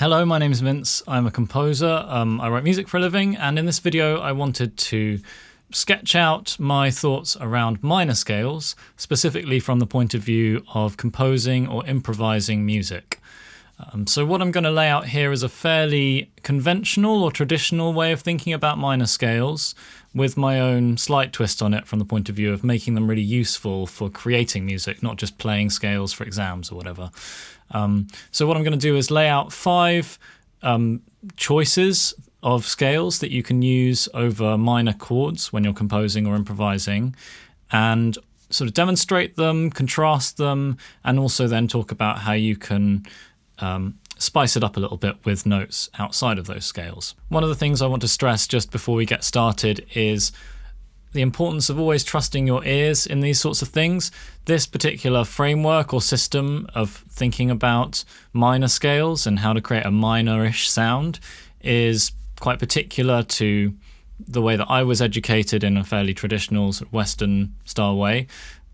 Hello, my name is Vince. I'm a composer. I write music for a living, and in this video I wanted to sketch out my thoughts around minor scales, specifically from the point of view of composing or improvising music. So what I'm going to lay out here is a fairly conventional or traditional way of thinking about minor scales, with my own slight twist on it from the point of view of making them really useful for creating music, not just playing scales for exams or whatever. So what I'm going to do is lay out 5 choices of scales that you can use over minor chords when you're composing or improvising, and sort of demonstrate them, contrast them, and also then talk about how you can spice it up a little bit with notes outside of those scales. One of the things I want to stress just before we get started is the importance of always trusting your ears in these sorts of things. This particular framework or system of thinking about minor scales and how to create a minor-ish sound is quite particular to the way that I was educated in a fairly traditional sort of Western style way.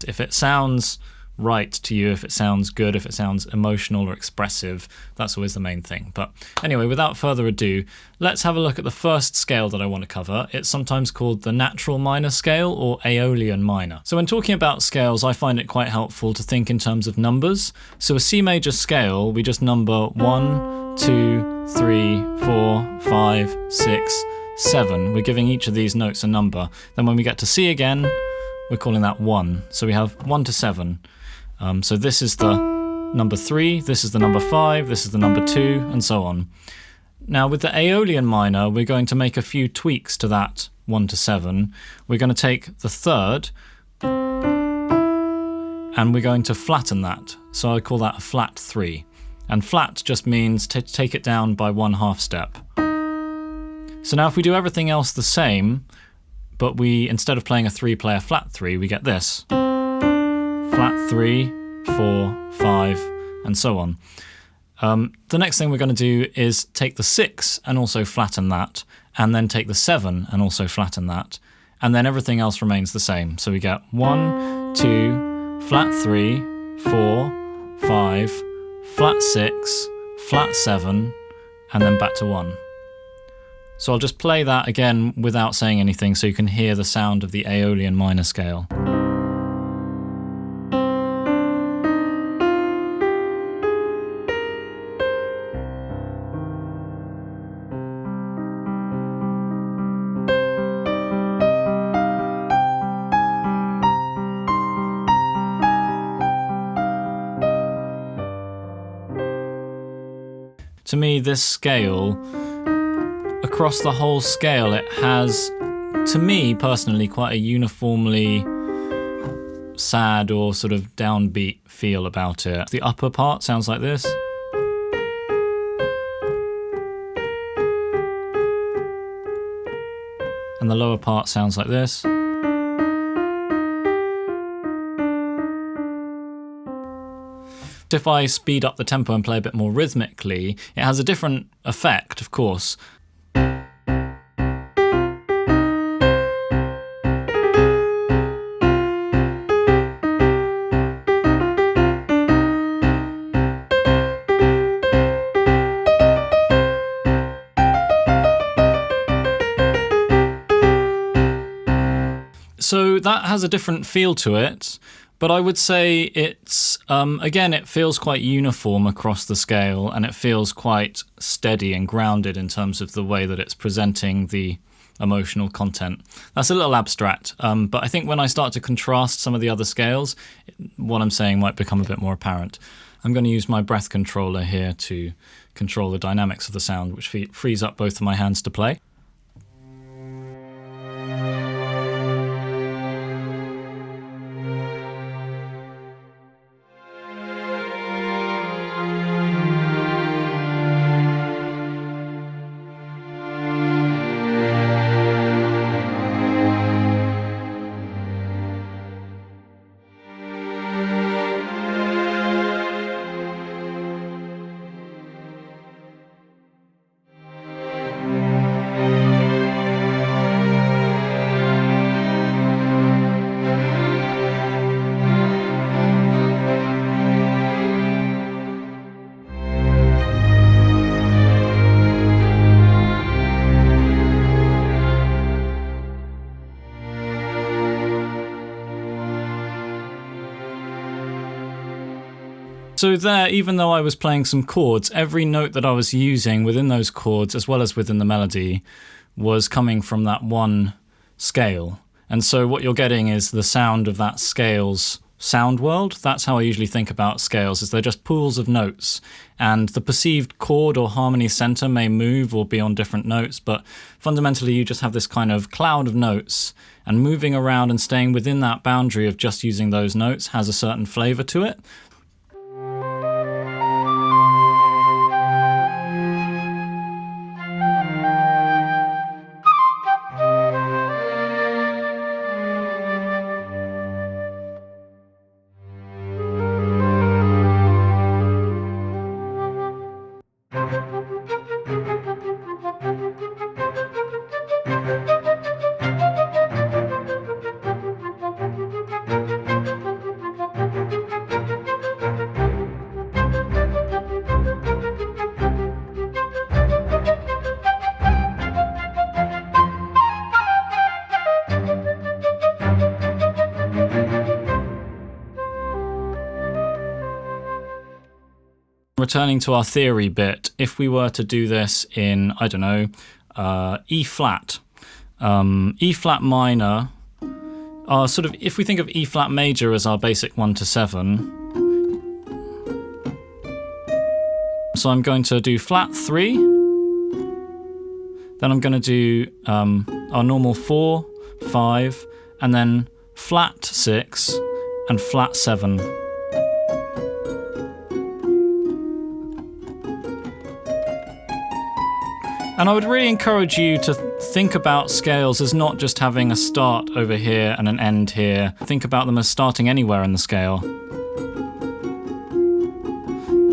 If it sounds right to you, if it sounds good, if it sounds emotional or expressive, that's always the main thing. But anyway, without further ado, let's have a look at the first scale that I want to cover. It's sometimes called the natural minor scale or Aeolian minor. So when talking about scales, I find it quite helpful to think in terms of numbers. So a C major scale, we just number 1, 2, 3, 4, 5, 6, 7. We're giving each of these notes a number. Then when we get to C again, we're calling that 1. So we have 1 to 7. So this is the number 3, this is the number 5, this is the number 2, and so on. Now with the Aeolian minor, we're going to make a few tweaks to that 1 to 7. We're going to take the third, and we're going to flatten that. So I call that a flat 3. And flat just means to take it down by 1/2 step. So now if we do everything else the same, but we, instead of playing a 3-player flat 3, we get this. Flat 3, 4, 5, and so on. The next thing we're going to do is take the 6 and also flatten that, and then take the 7 and also flatten that, and then everything else remains the same. So we get 1, 2, flat 3, 4, 5, flat 6, flat 7, and then back to 1. So I'll just play that again without saying anything so you can hear the sound of the Aeolian minor scale. To me, this scale, across the whole scale, it has, to me personally, quite a uniformly sad or sort of downbeat feel about it. The upper part sounds like this. And the lower part sounds like this. If I speed up the tempo and play a bit more rhythmically, it has a different effect, of course. So that has a different feel to it. But I would say it's, again, it feels quite uniform across the scale, and it feels quite steady and grounded in terms of the way that it's presenting the emotional content. That's a little abstract, but I think when I start to contrast some of the other scales, what I'm saying might become a bit more apparent. I'm going to use my breath controller here to control the dynamics of the sound, which frees up both of my hands to play. So there, even though I was playing some chords, every note that I was using within those chords, as well as within the melody, was coming from that one scale. And so what you're getting is the sound of that scale's sound world. That's how I usually think about scales, is they're just pools of notes. And the perceived chord or harmony center may move or be on different notes, but fundamentally you just have this kind of cloud of notes, and moving around and staying within that boundary of just using those notes has a certain flavor to it. Returning to our theory bit, if we were to do this in, I don't know, E flat minor, sort of, if we think of E flat major as our basic 1 to 7, so I'm going to do flat 3, then I'm going to do our normal 4, 5, and then flat 6 and flat 7. And I would really encourage you to think about scales as not just having a start over here and an end here. Think about them as starting anywhere in the scale.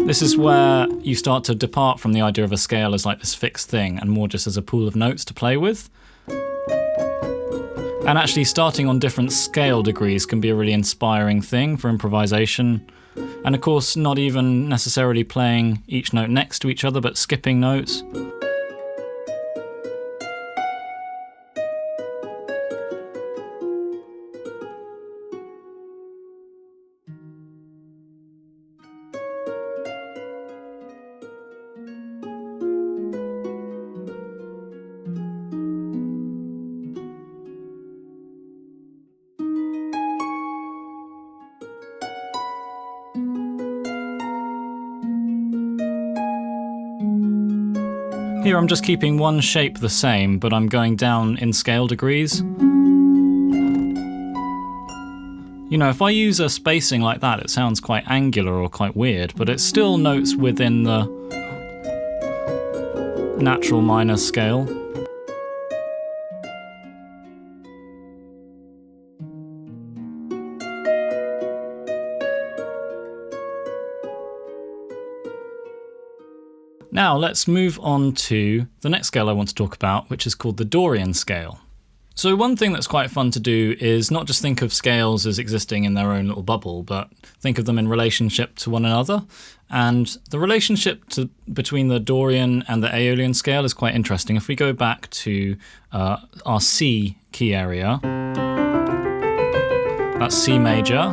This is where you start to depart from the idea of a scale as like this fixed thing and more just as a pool of notes to play with. And actually starting on different scale degrees can be a really inspiring thing for improvisation. And of course, not even necessarily playing each note next to each other, but skipping notes. Here I'm just keeping one shape the same, but I'm going down in scale degrees. You know, if I use a spacing like that, it sounds quite angular or quite weird, but it's still notes within the natural minor scale. Now let's move on to the next scale I want to talk about, which is called the Dorian scale. So one thing that's quite fun to do is not just think of scales as existing in their own little bubble, but think of them in relationship to one another. And the relationship between the Dorian and the Aeolian scale is quite interesting. If we go back to our C key area, that's C major,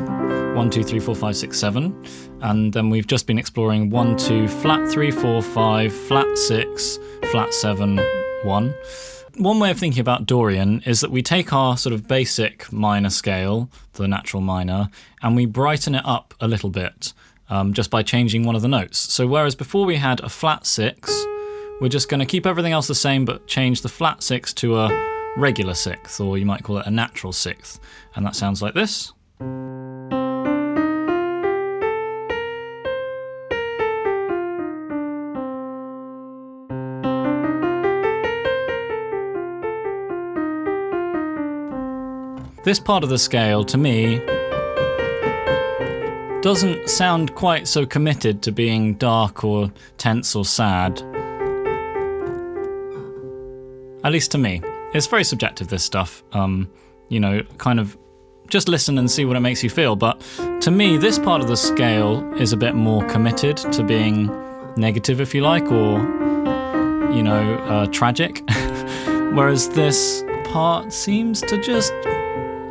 1, 2, 3, 4, 5, 6, 7. And then we've just been exploring 1, 2, flat 3, 4, 5, flat 6, flat 7, 1. One way of thinking about Dorian is that we take our sort of basic minor scale, the natural minor, and we brighten it up a little bit just by changing one of the notes. So whereas before we had a flat 6, we're just going to keep everything else the same but change the flat 6 to a regular 6th, or you might call it a natural 6th. And that sounds like this. This part of the scale, to me, doesn't sound quite so committed to being dark or tense or sad. At least to me. It's very subjective, this stuff. You know, kind of just listen and see what it makes you feel. But to me, this part of the scale is a bit more committed to being negative, if you like, or, you know, tragic. Whereas this part seems to just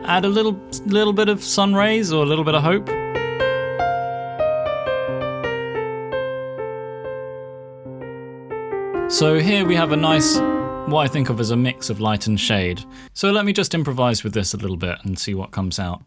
add a little bit of sun rays or a little bit of hope. So here we have a nice, what I think of as a mix of light and shade. So let me just improvise with this a little bit and see what comes out.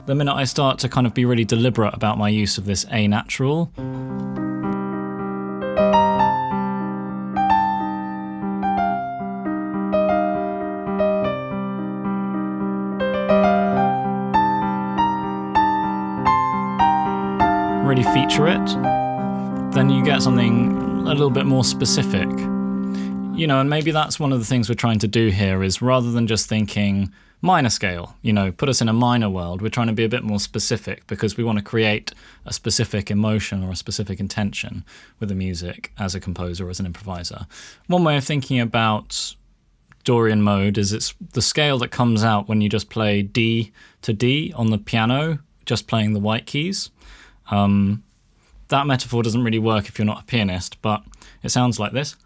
The minute I start to kind of be really deliberate about my use of this A natural, really feature it, then you get something a little bit more specific. You know, and maybe that's one of the things we're trying to do here is rather than just thinking minor scale, you know, put us in a minor world, we're trying to be a bit more specific because we want to create a specific emotion or a specific intention with the music as a composer or as an improviser. One way of thinking about Dorian mode is it's the scale that comes out when you just play D to D on the piano, just playing the white keys. That metaphor doesn't really work if you're not a pianist, but it sounds like this.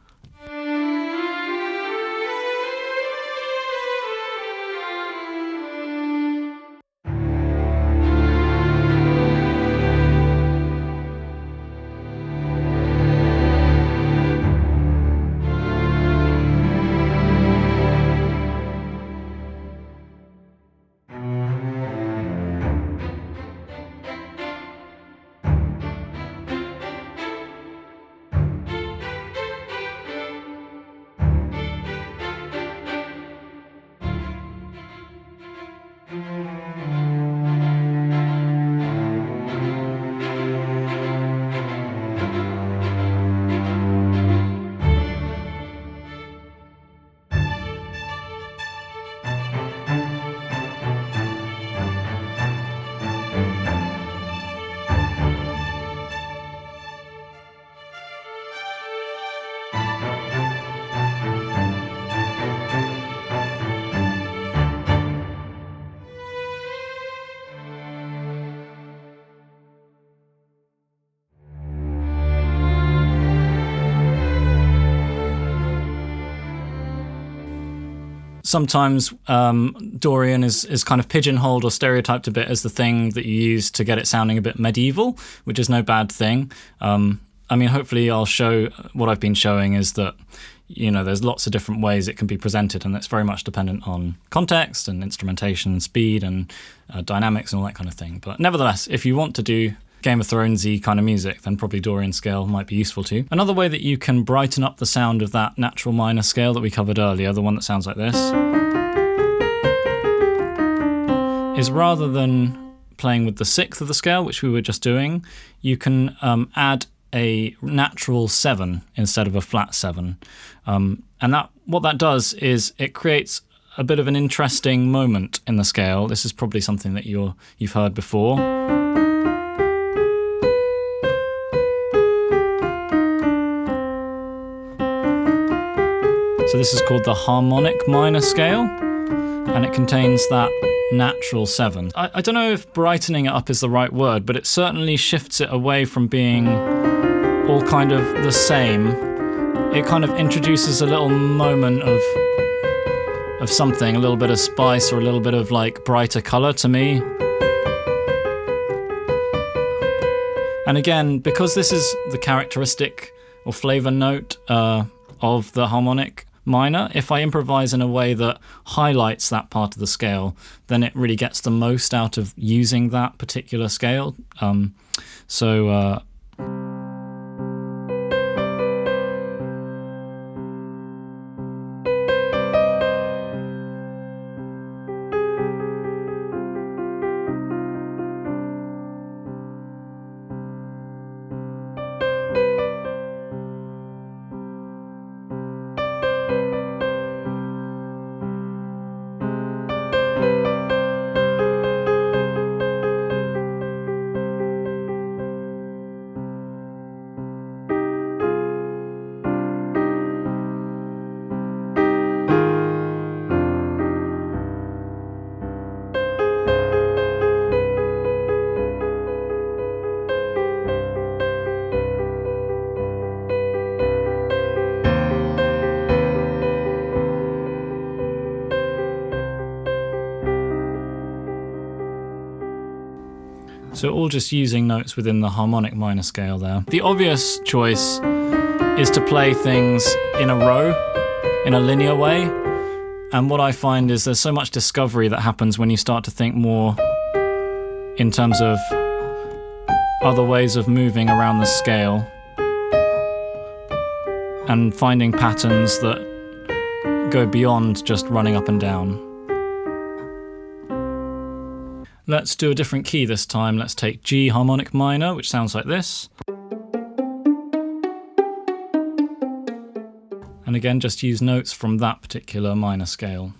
Sometimes Dorian is kind of pigeonholed or stereotyped a bit as the thing that you use to get it sounding a bit medieval, which is no bad thing. I mean, hopefully I'll show what I've been showing is that, you know, there's lots of different ways it can be presented, and that's very much dependent on context and instrumentation and speed and dynamics and all that kind of thing. But nevertheless, if you want to do Game of Thrones-y kind of music, then probably Dorian scale might be useful too. Another way that you can brighten up the sound of that natural minor scale that we covered earlier, the one that sounds like this, is rather than playing with the sixth of the scale, which we were just doing, you can add a natural 7 instead of a flat 7. And what that does is it creates a bit of an interesting moment in the scale. This is probably something that you've heard before. So this is called the Harmonic Minor scale, and it contains that natural 7. I don't know if brightening it up is the right word, but it certainly shifts it away from being all kind of the same. It kind of introduces a little moment of of something, a little bit of spice or a little bit of like brighter color to me. And again, because this is the characteristic or flavor note of the harmonic minor, if I improvise in a way that highlights that part of the scale, then it really gets the most out of using that particular scale. So all just using notes within the harmonic minor scale there. The obvious choice is to play things in a row, in a linear way. And what I find is there's so much discovery that happens when you start to think more in terms of other ways of moving around the scale and finding patterns that go beyond just running up and down. Let's do a different key this time. Let's take G harmonic minor, which sounds like this. And again, just use notes from that particular minor scale.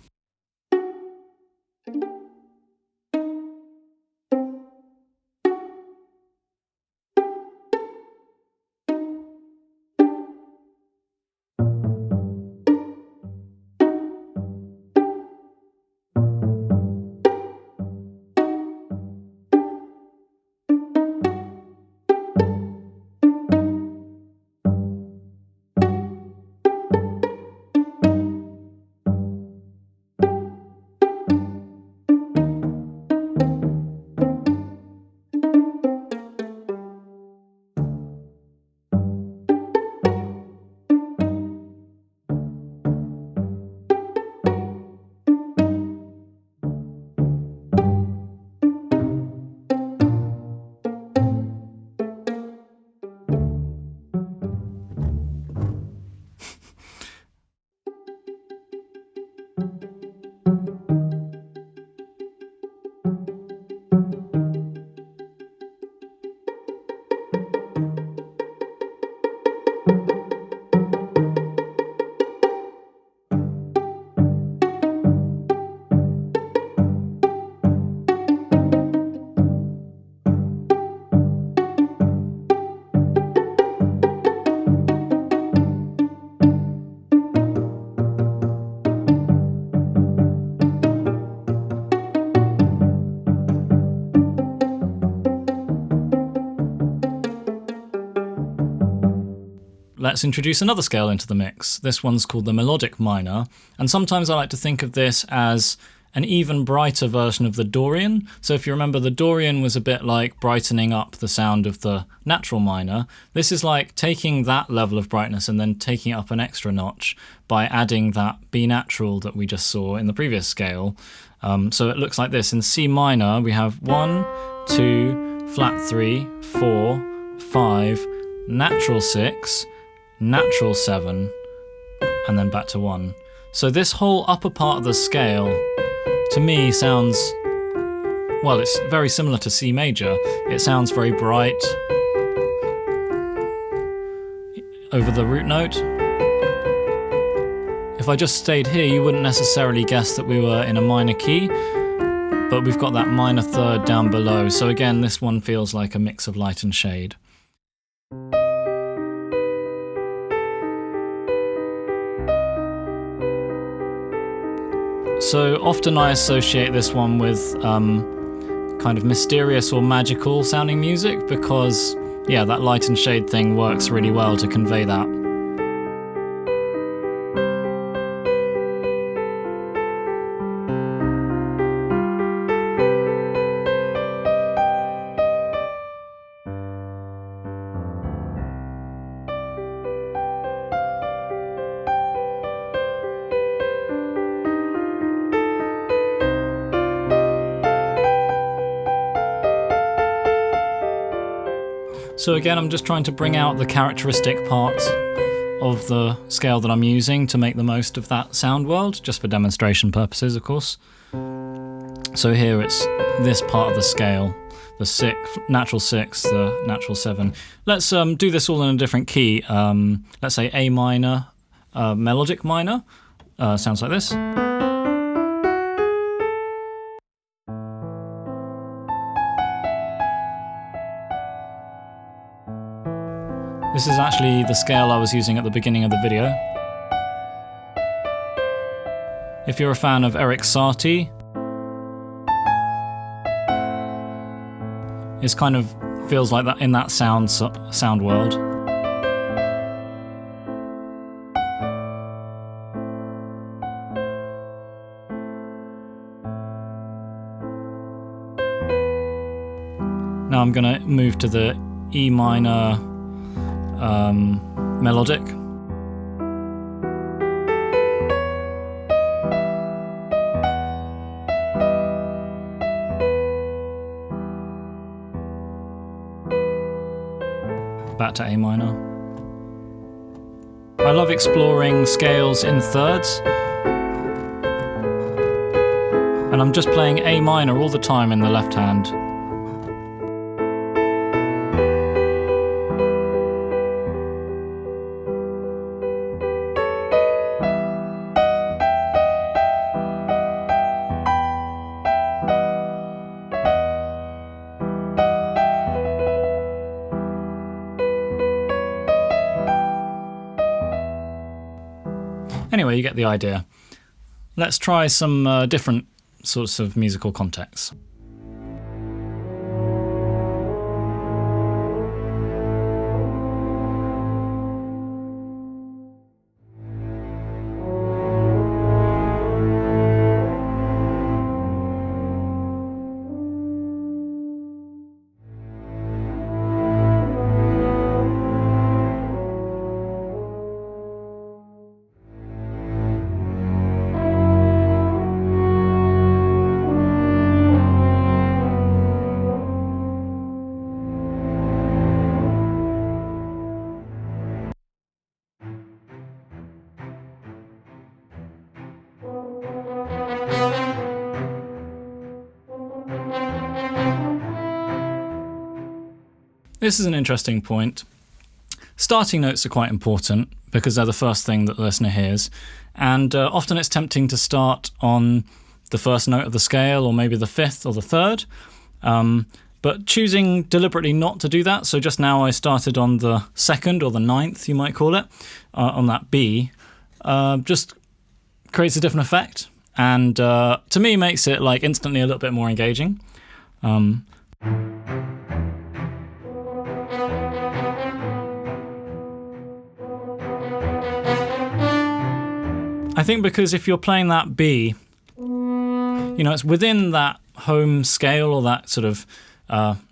Let's introduce another scale into the mix. This one's called the Melodic Minor, and sometimes I like to think of this as an even brighter version of the Dorian. So if you remember, the Dorian was a bit like brightening up the sound of the natural minor. This is like taking that level of brightness and then taking it up an extra notch by adding that B natural that we just saw in the previous scale. So it looks like this. In C minor, we have 1, 2, flat 3, 4, 5, natural 6, natural 7, and then back to 1. So this whole upper part of the scale, to me, sounds, well, it's very similar to C major. It sounds very bright over the root note. If I just stayed here, you wouldn't necessarily guess that we were in a minor key, but we've got that minor third down below. So again, this one feels like a mix of light and shade. So often I associate this one with kind of mysterious or magical sounding music because, yeah, that light and shade thing works really well to convey that. So again, I'm just trying to bring out the characteristic parts of the scale that I'm using to make the most of that sound world, just for demonstration purposes, of course. So here it's this part of the scale, the natural 6, the natural 7. Let's do this all in a different key. Let's say A minor, melodic minor. Sounds like this. This is actually the scale I was using at the beginning of the video. If you're a fan of Eric Satie, it kind of feels like that in that sound world. Now I'm going to move to the E minor melodic. Back to A minor. I love exploring scales in thirds, and I'm just playing A minor all the time in the left hand. Anyway, you get the idea. Let's try some different sorts of musical contexts. This is an interesting point. Starting notes are quite important because they're the first thing that the listener hears, and often it's tempting to start on the first note of the scale, or maybe the fifth or the third, but choosing deliberately not to do that. So just now I started on the second, or the ninth, you might call it, on that B, just creates a different effect, and to me makes it like instantly a little bit more engaging. I think because if you're playing that B, you know, it's within that home scale, or that sort of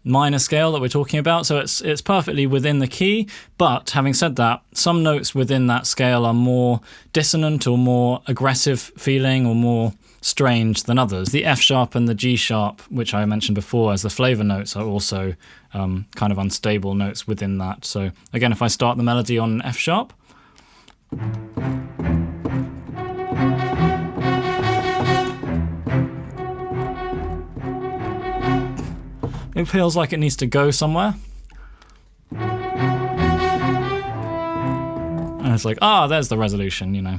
minor scale that we're talking about, so it's perfectly within the key. But having said that, some notes within that scale are more dissonant or more aggressive feeling or more strange than others. The F sharp and the G sharp, which I mentioned before as the flavor notes, are also kind of unstable notes within that. So again, if I start the melody on F sharp, it feels like it needs to go somewhere. And it's like, there's the resolution, you know.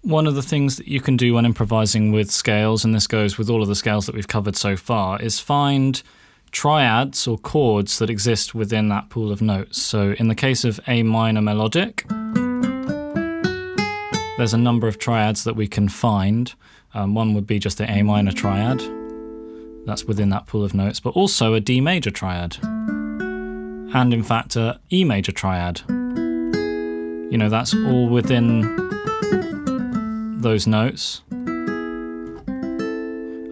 One of the things that you can do when improvising with scales, and this goes with all of the scales that we've covered so far, is find triads or chords that exist within that pool of notes. So in the case of A minor melodic, there's a number of triads that we can find. One would be just the A minor triad. That's within that pool of notes, but also a D major triad. And in fact, a E major triad. You know, that's all within those notes.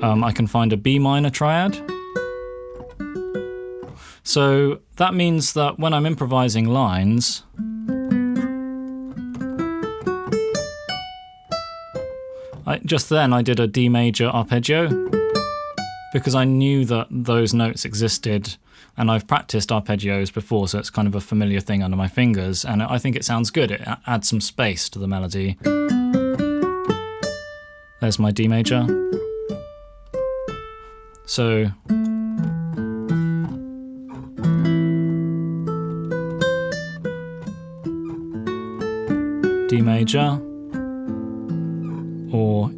I can find a B minor triad. So that means that when I'm improvising lines, just then I did a D major arpeggio because I knew that those notes existed, and I've practiced arpeggios before, so it's kind of a familiar thing under my fingers, and I think it sounds good. It adds some space to the melody. There's my D major. So D major or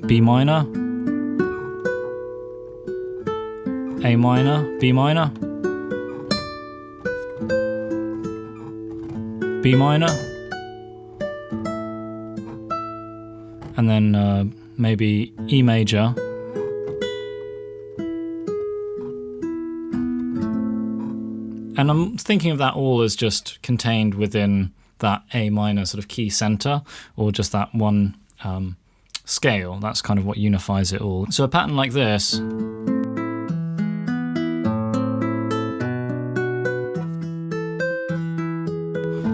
B minor, A minor, B minor, B minor, and then maybe E major, and I'm thinking of that all as just contained within that A minor sort of key center, or just that one scale. That's kind of what unifies it all. So a pattern like this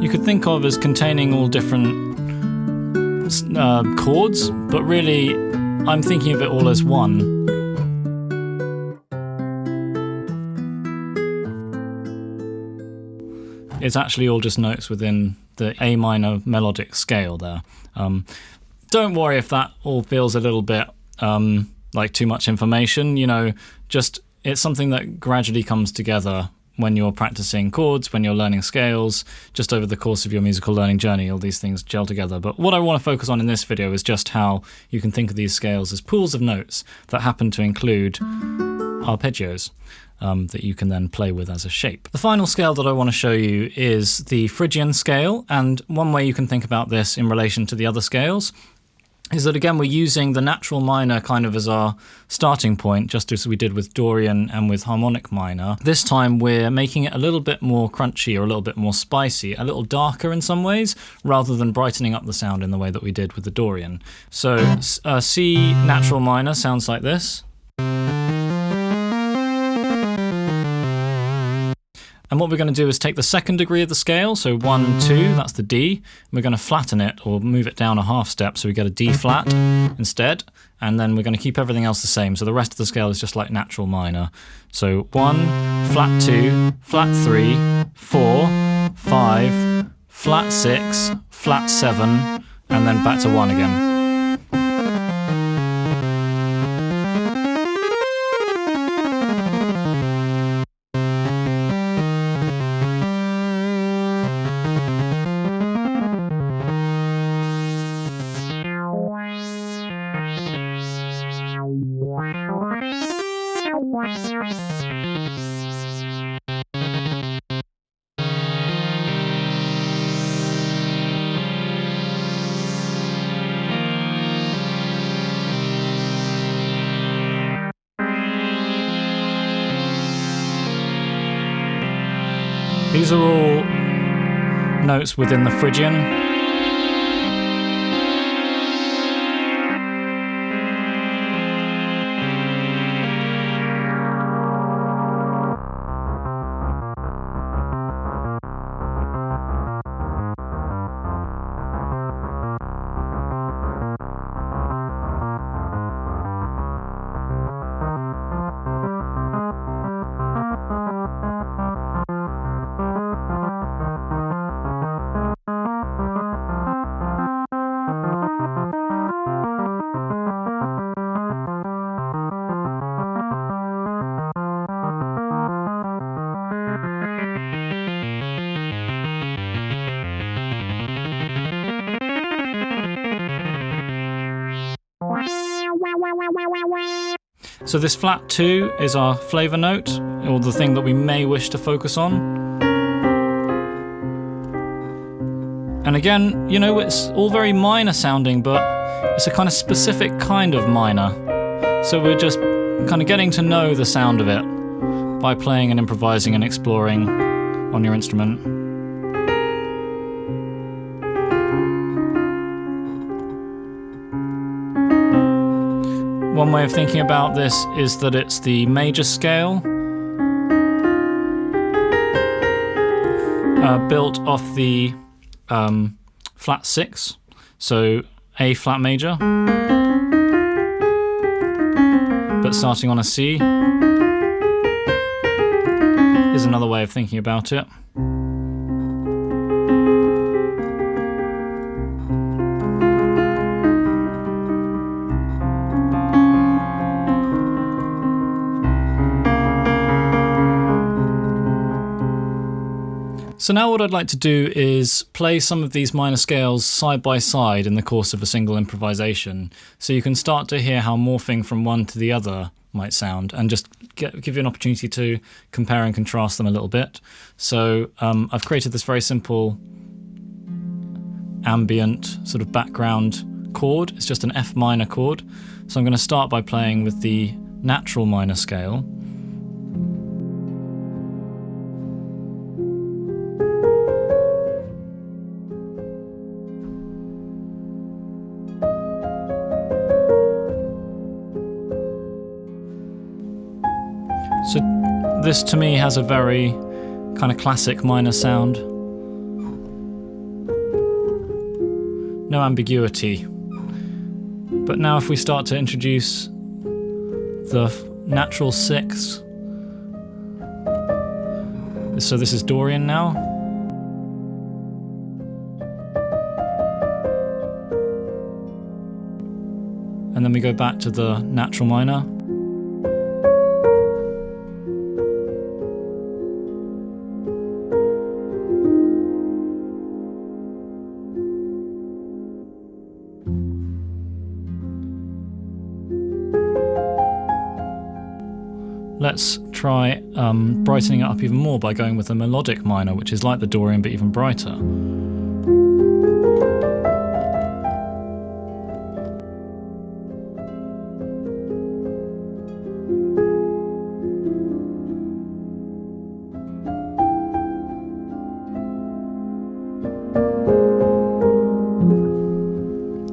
you could think of as containing all different chords, but really I'm thinking of it all as one. It's actually all just notes within the A minor melodic scale there. Don't worry if that all feels a little bit like too much information, you know, just it's something that gradually comes together when you're practicing chords, when you're learning scales, just over the course of your musical learning journey, all these things gel together. But what I want to focus on in this video is just how you can think of these scales as pools of notes that happen to include arpeggios that you can then play with as a shape. The final scale that I want to show you is the Phrygian scale, and one way you can think about this in relation to the other scales is that, again, we're using the natural minor kind of as our starting point, just as we did with Dorian and with harmonic minor. This time we're making it a little bit more crunchy, or a little bit more spicy, a little darker in some ways, rather than brightening up the sound in the way that we did with the Dorian. So C natural minor sounds like this. And what we're going to do is take the second degree of the scale, so 1, 2, that's the D, and we're going to flatten it, or move it down a half step, so we get a D flat instead, and then we're going to keep everything else the same, so the rest of the scale is just like natural minor. So 1, flat 2, flat 3, 4, 5, flat 6, flat 7, and then back to 1 again. These are all notes within the Phrygian. So this flat 2 is our flavor note, or the thing that we may wish to focus on. And again, you know, it's all very minor sounding, but it's a kind of specific kind of minor. So we're just kind of getting to know the sound of it by playing and improvising and exploring on your instrument. One way of thinking about this is that it's the major scale built off the flat 6, so A flat major, that starting on a C is another way of thinking about it. So now what I'd like to do is play some of these minor scales side by side in the course of a single improvisation, so you can start to hear how morphing from one to the other might sound, and just give you an opportunity to compare and contrast them a little bit. So I've created this very simple ambient sort of background chord. It's just an F minor chord. So I'm going to start by playing with the natural minor scale. So this to me has a very kind of classic minor sound. No ambiguity. But now if we start to introduce the natural sixth, so this is Dorian now. And then we go back to the natural minor. Let's try brightening it up even more by going with the melodic minor, which is like the Dorian but even brighter.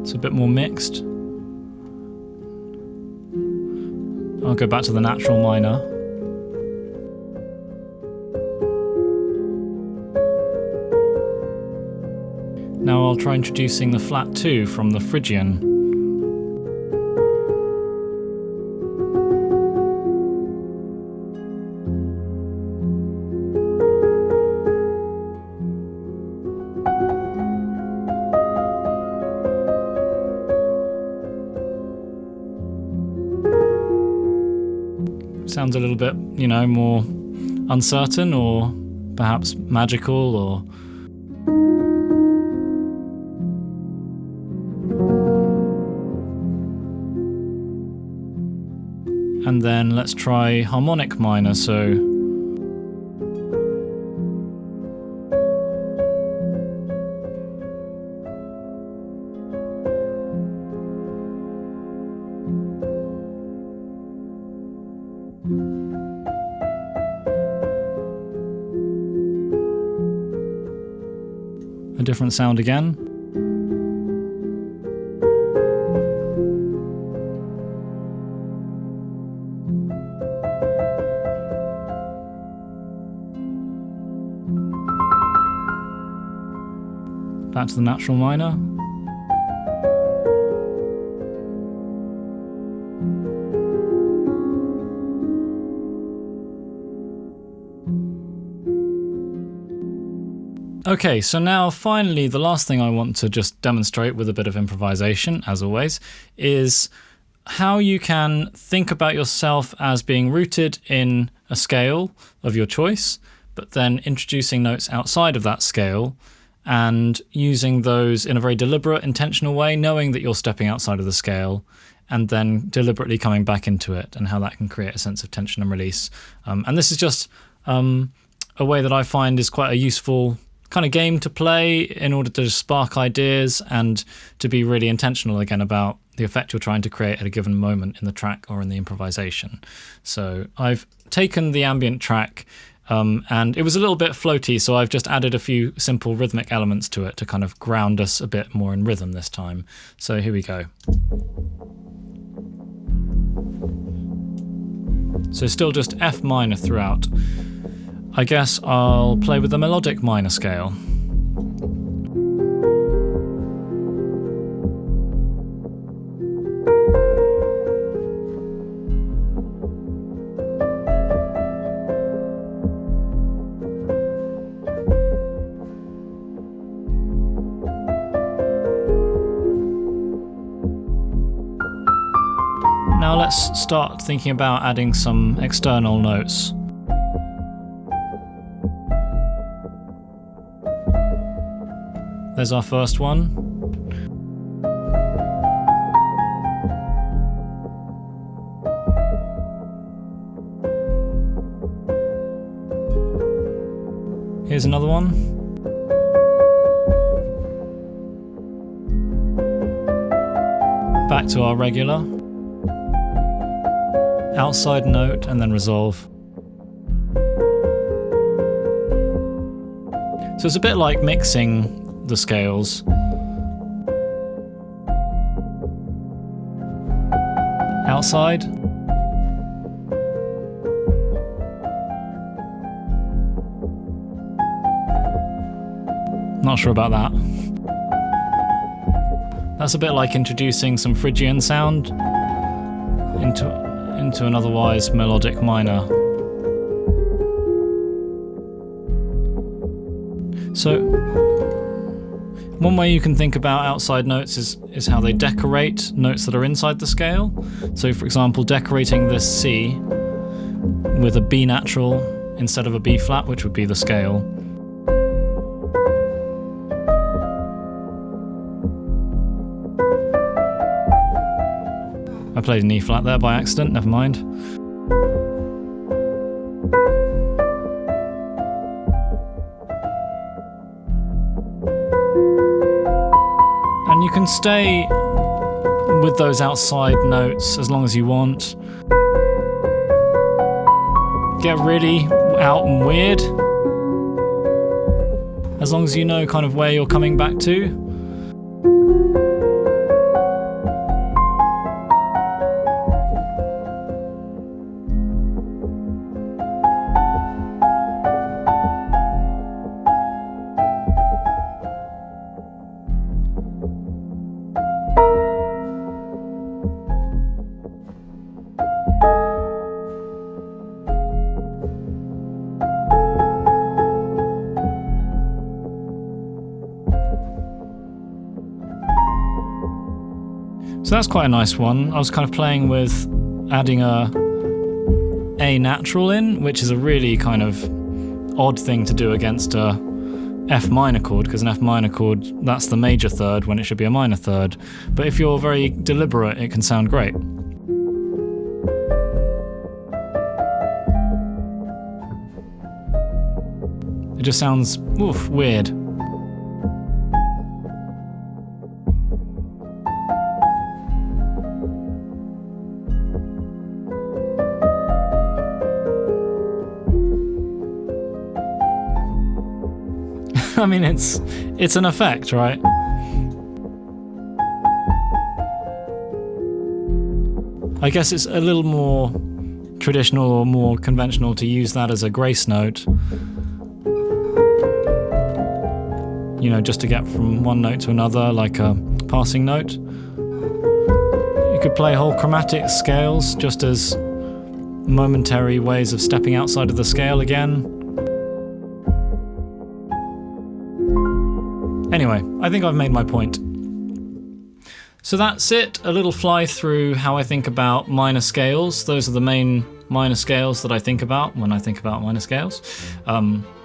It's a bit more mixed. I'll go back to the natural minor. Now I'll try introducing the flat 2 from the Phrygian. Sounds a little bit, you know, more uncertain or perhaps magical, or and then let's try harmonic minor. So a different sound again. Back to the natural minor. Okay, so now finally the last thing I want to just demonstrate with a bit of improvisation, as always, is how you can think about yourself as being rooted in a scale of your choice, but then introducing notes outside of that scale and using those in a very deliberate, intentional way, knowing that you're stepping outside of the scale and then deliberately coming back into it, and how that can create a sense of tension and release. And this is just a way that I find is quite a useful kind of game to play in order to spark ideas and to be really intentional again about the effect you're trying to create at a given moment in the track or in the improvisation. So I've taken the ambient track and it was a little bit floaty, so I've just added a few simple rhythmic elements to it to kind of ground us a bit more in rhythm this time. So here we go. So still just F minor throughout. I guess I'll play with the melodic minor scale. Now let's start thinking about adding some external notes. There's our first one. Here's another one. Back to our regular. Outside note and then resolve. So it's a bit like mixing the scales. Outside. Not sure about that. That's a bit like introducing some Phrygian sound into an otherwise melodic minor. So, one way you can think about outside notes is how they decorate notes that are inside the scale. So for example, decorating this C with a B natural instead of a B flat, which would be the scale. I played an E flat there by accident, never mind. And you can stay with those outside notes as long as you want. Get really out and weird, as long as you know kind of where you're coming back to. So that's quite a nice one. I was kind of playing with adding a natural in, which is a really kind of odd thing to do against a F minor chord, because an F minor chord, that's the major third when it should be a minor third. But if you're very deliberate, it can sound great. It just sounds weird. I mean, it's an effect, right? I guess it's a little more traditional or more conventional to use that as a grace note. You know, just to get from one note to another, like a passing note. You could play whole chromatic scales just as momentary ways of stepping outside of the scale again. Anyway, I think I've made my point. So that's it, a little fly through how I think about minor scales. Those are the main minor scales that I think about when I think about minor scales.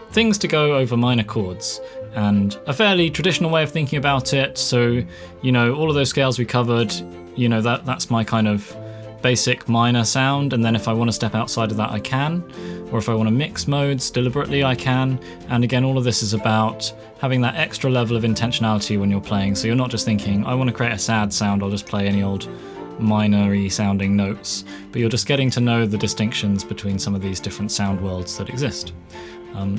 Things to go over minor chords, and a fairly traditional way of thinking about it. So, you know, all of those scales we covered, you know, that's my kind of basic minor sound, and then if I want to step outside of that, I can. Or if I want to mix modes deliberately, I can. And again, all of this is about having that extra level of intentionality when you're playing. So you're not just thinking, I want to create a sad sound, I'll just play any old minor-y sounding notes. But you're just getting to know the distinctions between some of these different sound worlds that exist.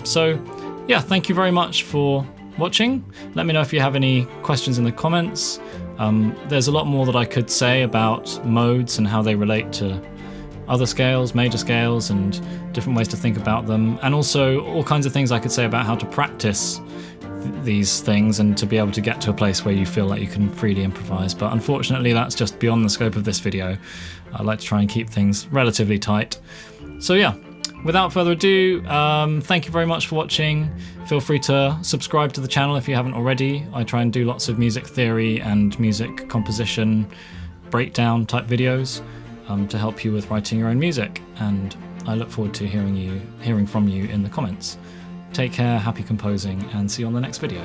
So yeah, thank you very much for watching. Let me know if you have any questions in the comments. There's a lot more that I could say about modes and how they relate to other scales, major scales, and different ways to think about them, and also all kinds of things I could say about how to practice these things and to be able to get to a place where you feel like you can freely improvise. But unfortunately, that's just beyond the scope of this video. I like to try and keep things relatively tight. So yeah, without further ado, thank you very much for watching. Feel free to subscribe to the channel if you haven't already. I try and do lots of music theory and music composition breakdown type videos. to help you with writing your own music, and I look forward to hearing from you in the comments. Take care, happy composing, and see you on the next video.